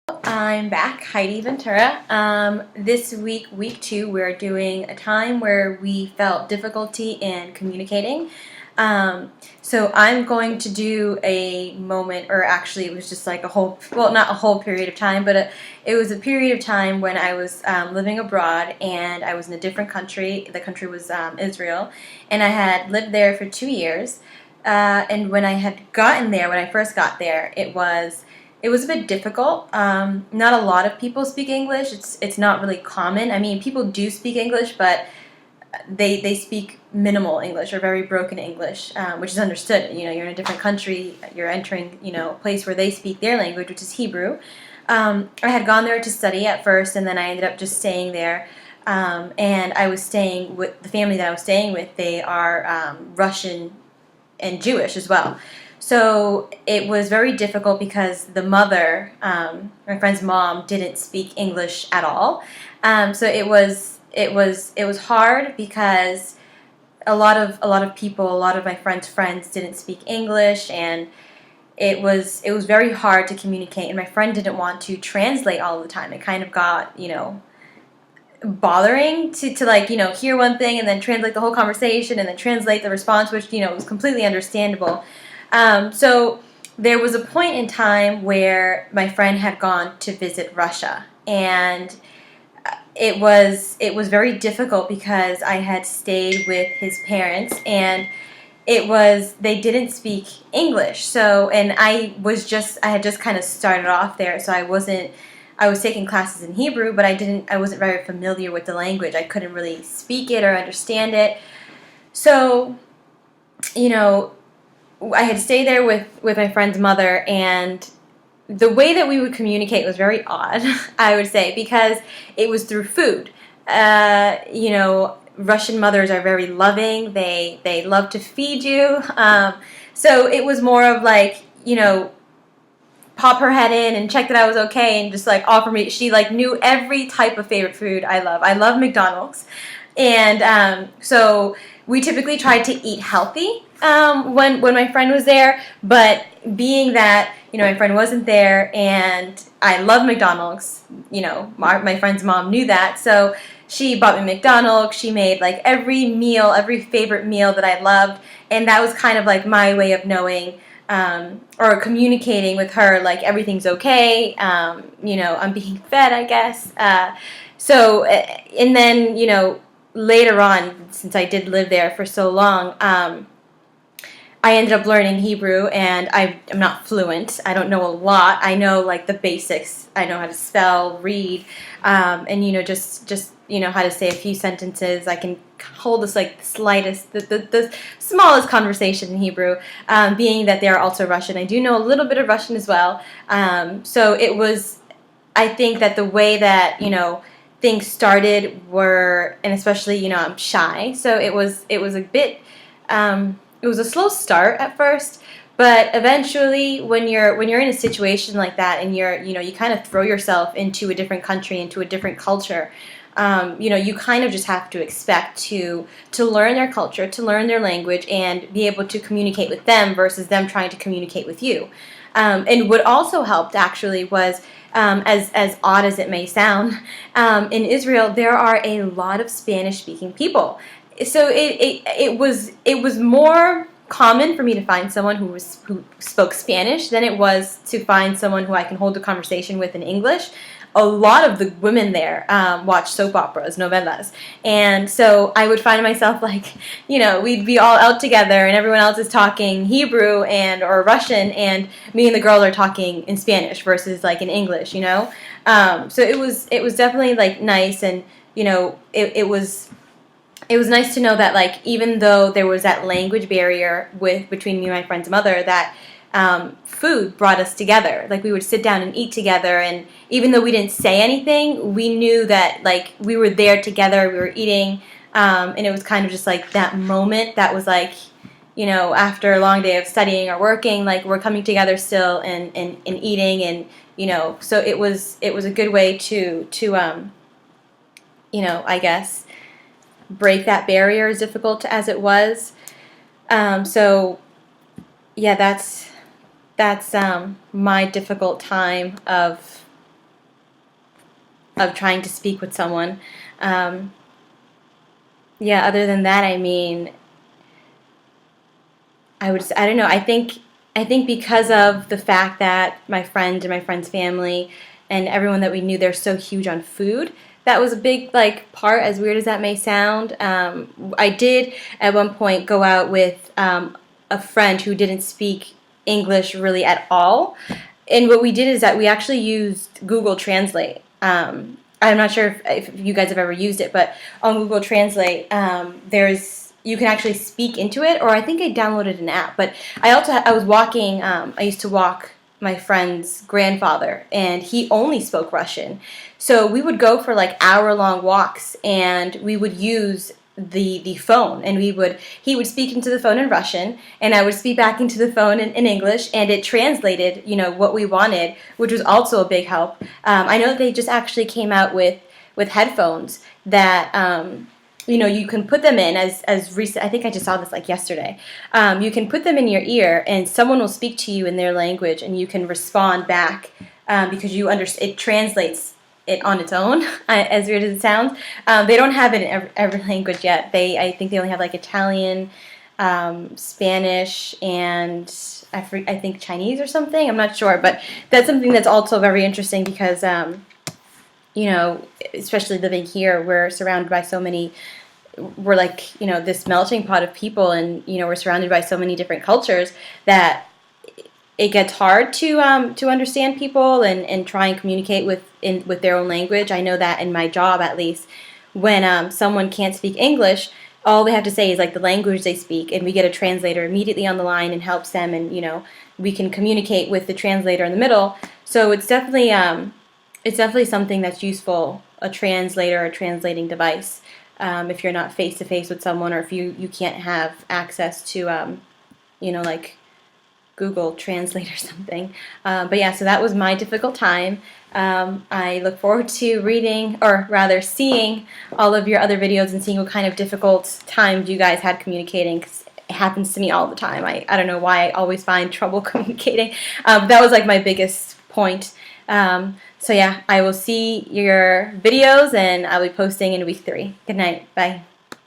I'm back, Heidy Ventura. This week, week 2, we're doing a time where we felt difficulty in communicating. So I'm going to do a moment, or actually it was just like a whole, well, not a whole period of time, but it was a period of time when I was living abroad and I was in a different country. The country was Israel, and I had lived there for 2 years. And when I had gotten there, when I first got there, it was a bit difficult. Not a lot of people speak English. It's not really common. I mean, people do speak English, but they speak minimal English or very broken English, which is understood. You know, you're in a different country. You're entering, a place where they speak their language, which is Hebrew. I had gone there to study at first, and then I ended up just staying there. And I was staying with the family that I was staying with. They are Russian and Jewish as well. So it was very difficult because the mother, my friend's mom, didn't speak English at all. So it was hard because a lot of people, a lot of my friends didn't speak English, and it was very hard to communicate. And my friend didn't want to translate all the time. It kind of got bothering to like hear one thing and then translate the whole conversation and then translate the response, which was completely understandable. So there was a point in time where my friend had gone to visit Russia, and it was very difficult because I had stayed with his parents, and they didn't speak English. So, and I had just kind of started off there, so I was taking classes in Hebrew, but I wasn't very familiar with the language. I couldn't really speak it or understand it. So, I had stayed there with my friend's mother, and the way that we would communicate was very odd, I would say, because it was through food. Russian mothers are very loving. They love to feed you. So it was more of like, pop her head in and check that I was okay and just like offer me. She like knew every type of favorite food I love. I love McDonald's. And so we typically tried to eat healthy when my friend was there, but being that my friend wasn't there and I love McDonald's, my friend's mom knew that, so she bought me McDonald's. She made like every favorite meal that I loved, and that was kind of like my way of knowing or communicating with her, like everything's okay, I'm being fed, I guess. And then later on, since I did live there for so long, I ended up learning Hebrew, and I'm not fluent. I don't know a lot. I know like the basics. I know how to spell, read, and just how to say a few sentences. I can hold this like the smallest conversation in Hebrew. Being that they are also Russian, I do know a little bit of Russian as well. So it was. I think that the way that things started and especially I'm shy, so it was a bit. It was a slow start at first, but eventually, when you're in a situation like that, and you kind of throw yourself into a different country, into a different culture, you kind of just have to expect to learn their culture, to learn their language, and be able to communicate with them versus them trying to communicate with you. And what also helped actually was. As odd as it may sound, in Israel there are a lot of Spanish-speaking people. So it was more common for me to find someone who spoke Spanish than it was to find someone who I can hold a conversation with in English. A lot of the women there watch soap operas, novelas, and so I would find myself like, we'd be all out together, and everyone else is talking Hebrew or Russian, and me and the girl are talking in Spanish versus like in English, So it was definitely like nice, and it was nice to know that like even though there was that language barrier between me and my friend's mother, that food brought us together. Like we would sit down and eat together, and even though we didn't say anything, we knew that like we were there together, we were eating, and it was kind of just like that moment that was like, after a long day of studying or working, like we're coming together still and eating, and so it was a good way to I guess break that barrier, as difficult as it was. So yeah, that's my difficult time of of trying to speak with someone. Um, yeah, other than that, I mean, I don't know. I think because of the fact that my friend and my friend's family and everyone that we knew, they're so huge on food. That was a big like part, as weird as that may sound. I did at one point go out with a friend who didn't speak English really at all, and what we did is that we actually used Google Translate. I'm not sure if you guys have ever used it, but on Google Translate, there's you can actually speak into it, or I think I downloaded an app. But I was walking. I used to walk my friend's grandfather, and he only spoke Russian. So we would go for like hour-long walks, and we would use the phone, and he would speak into the phone in Russian, and I would speak back into the phone in English, and it translated, what we wanted, which was also a big help. I know that they just actually came out with headphones that you can put them in as recent. I think I just saw this like yesterday. You can put them in your ear, and someone will speak to you in their language, and you can respond back because it translates it on its own, as weird as it sounds. They don't have it in every language yet. I think they only have like Italian, Spanish, and I think Chinese or something. I'm not sure, but that's something that's also very interesting because, especially living here, we're surrounded by so many. We're like, this melting pot of people, and we're surrounded by so many different cultures that it gets hard to understand people and try and communicate with their own language. I know that in my job, at least, when someone can't speak English, all they have to say is like the language they speak, and we get a translator immediately on the line and helps them, and we can communicate with the translator in the middle. So it's definitely something that's useful, a translator, a translating device, if you're not face to face with someone, or if you can't have access to like Google Translate or something. But yeah, so that was my difficult time. I look forward to reading, or rather seeing, all of your other videos and seeing what kind of difficult times you guys had communicating, 'cause it happens to me all the time. I don't know why I always find trouble communicating. That was like my biggest point. So yeah, I will see your videos, and I'll be posting in week 3. Good night. Bye.